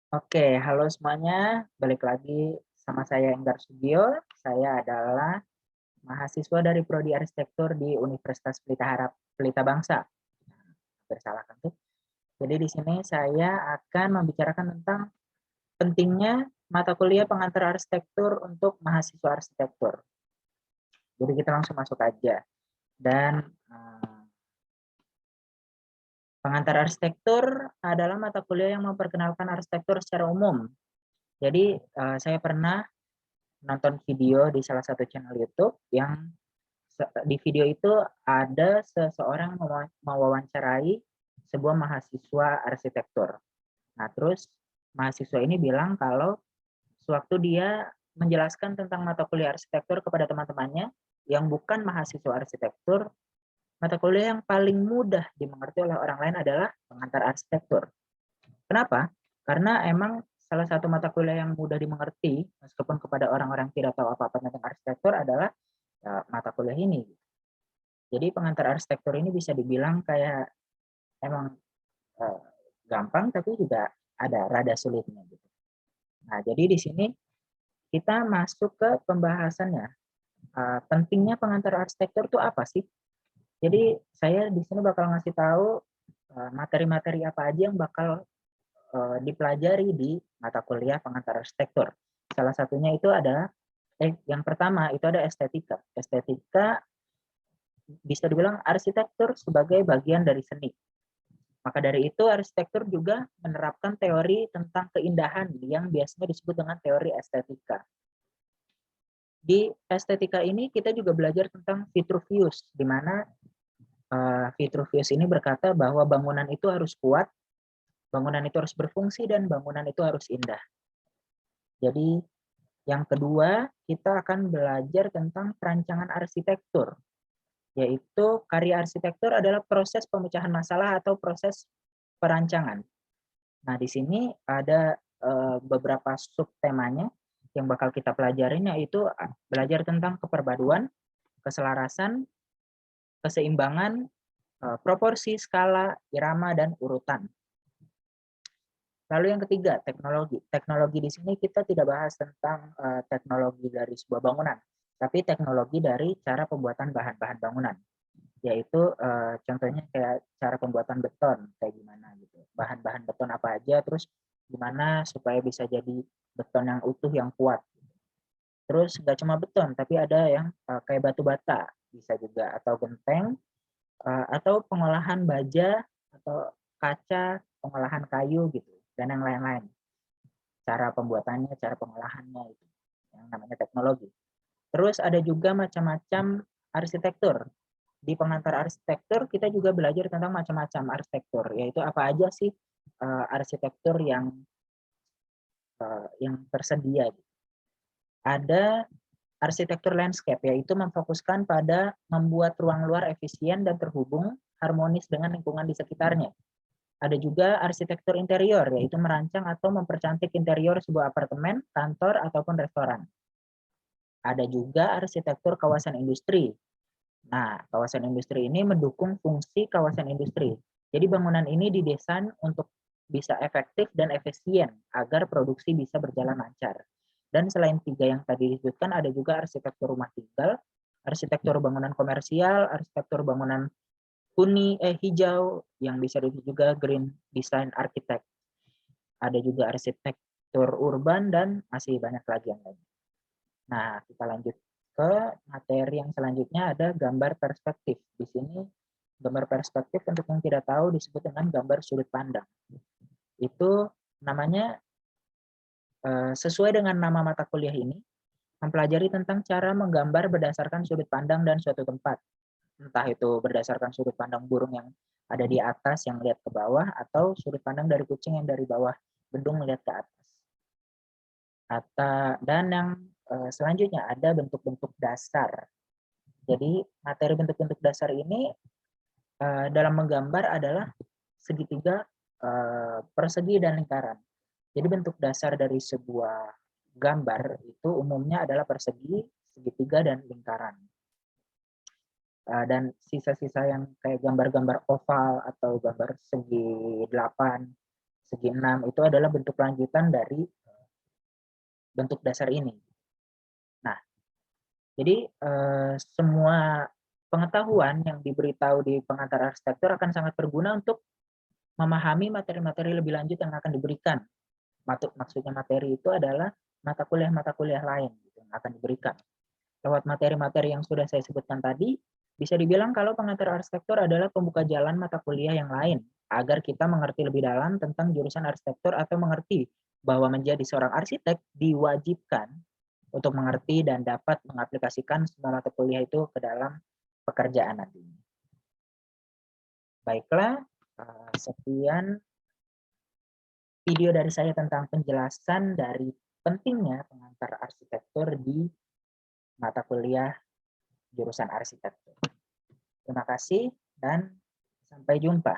Oke, halo semuanya. Balik lagi sama saya Enggar Sugio. Saya adalah mahasiswa dari Prodi Arsitektur di Universitas Pelita Bangsa. Bersalah kan tuh. Jadi di sini saya akan membicarakan tentang pentingnya mata kuliah pengantar arsitektur untuk mahasiswa arsitektur. Jadi kita langsung masuk aja. Dan pengantar arsitektur adalah mata kuliah yang memperkenalkan arsitektur secara umum. Jadi saya pernah nonton video di salah satu channel YouTube yang di video itu ada seseorang mewawancarai sebuah mahasiswa arsitektur. Nah, terus mahasiswa ini bilang kalau sewaktu dia menjelaskan tentang mata kuliah arsitektur kepada teman-temannya yang bukan mahasiswa arsitektur, mata kuliah yang paling mudah dimengerti oleh orang lain adalah pengantar arsitektur. Kenapa? Karena emang salah satu mata kuliah yang mudah dimengerti, meskipun kepada orang-orang tidak tahu apa-apa tentang arsitektur adalah ya, mata kuliah ini. Jadi pengantar arsitektur ini bisa dibilang kayak emang eh, gampang, tapi juga ada rada sulitnya gitu. Nah, jadi di sini kita masuk ke pembahasannya. Pentingnya pengantar arsitektur itu apa sih? Jadi saya di sini bakal ngasih tahu materi-materi apa aja yang bakal dipelajari di mata kuliah pengantar arsitektur. Salah satunya itu ada yang pertama itu ada estetika. Estetika bisa dibilang arsitektur sebagai bagian dari seni. Maka dari itu arsitektur juga menerapkan teori tentang keindahan yang biasanya disebut dengan teori estetika. Di estetika ini kita juga belajar tentang Vitruvius, di mana Vitruvius ini berkata bahwa bangunan itu harus kuat, bangunan itu harus berfungsi, dan bangunan itu harus indah. Jadi yang kedua, kita akan belajar tentang perancangan arsitektur, yaitu karya arsitektur adalah proses pemecahan masalah atau proses perancangan. Nah, di sini ada beberapa subtemanya yang bakal kita pelajarin, yaitu belajar tentang keperpaduan, keselarasan, keseimbangan, proporsi, skala, irama, dan urutan. Lalu yang ketiga, teknologi. Teknologi di sini kita tidak bahas tentang teknologi dari sebuah bangunan, tapi teknologi dari cara pembuatan bahan-bahan bangunan, yaitu contohnya kayak cara pembuatan beton kayak gimana gitu, bahan-bahan beton apa aja, terus gimana supaya bisa jadi beton yang utuh yang kuat. Terus nggak cuma beton, tapi ada yang kayak batu bata bisa juga, atau genteng, atau pengolahan baja atau kaca, pengolahan kayu gitu, dan yang lain-lain. Cara pembuatannya, cara pengolahannya itu yang namanya teknologi. Terus ada juga macam-macam arsitektur. Di pengantar arsitektur kita juga belajar tentang macam-macam arsitektur, yaitu apa aja sih arsitektur yang tersedia. Ada arsitektur landscape, yaitu memfokuskan pada membuat ruang luar efisien dan terhubung harmonis dengan lingkungan di sekitarnya. Ada juga arsitektur interior, yaitu merancang atau mempercantik interior sebuah apartemen, kantor, ataupun restoran. Ada juga arsitektur kawasan industri. Nah, kawasan industri ini mendukung fungsi kawasan industri. Jadi bangunan ini didesain untuk bisa efektif dan efisien agar produksi bisa berjalan lancar. Dan selain tiga yang tadi disebutkan, ada juga arsitektur rumah tinggal, arsitektur bangunan komersial, arsitektur bangunan hijau, yang bisa disebut juga green design architect. Ada juga arsitektur urban, dan masih banyak lagi yang lain. Nah, kita lanjut ke materi yang selanjutnya, ada gambar perspektif. Di sini gambar perspektif untuk yang tidak tahu disebut dengan gambar sudut pandang. Itu namanya sesuai dengan nama mata kuliah ini, mempelajari tentang cara menggambar berdasarkan sudut pandang dan suatu tempat. Entah itu berdasarkan sudut pandang burung yang ada di atas yang melihat ke bawah, atau sudut pandang dari kucing yang dari bawah gedung melihat ke atas. Dan yang selanjutnya ada bentuk-bentuk dasar. Jadi materi bentuk-bentuk dasar ini dalam menggambar adalah segitiga, persegi, dan lingkaran. Jadi bentuk dasar dari sebuah gambar itu umumnya adalah persegi, segitiga, dan lingkaran. Dan sisa-sisa yang kayak gambar-gambar oval atau gambar segi 8, segi 6 itu adalah bentuk lanjutan dari bentuk dasar ini. Nah, jadi semua pengetahuan yang diberitahu di pengantar arsitektur akan sangat berguna untuk memahami materi-materi lebih lanjut yang akan diberikan. Maksudnya materi itu adalah mata kuliah lain gitu, yang akan diberikan. Lewat materi-materi yang sudah saya sebutkan tadi, bisa dibilang kalau pengantar arsitektur adalah pembuka jalan mata kuliah yang lain, agar kita mengerti lebih dalam tentang jurusan arsitektur atau mengerti bahwa menjadi seorang arsitek diwajibkan untuk mengerti dan dapat mengaplikasikan semua mata kuliah itu ke dalam pekerjaan nantinya. Baiklah, sekian video dari saya tentang penjelasan dari pentingnya pengantar arsitektur di mata kuliah jurusan arsitektur. Terima kasih dan sampai jumpa.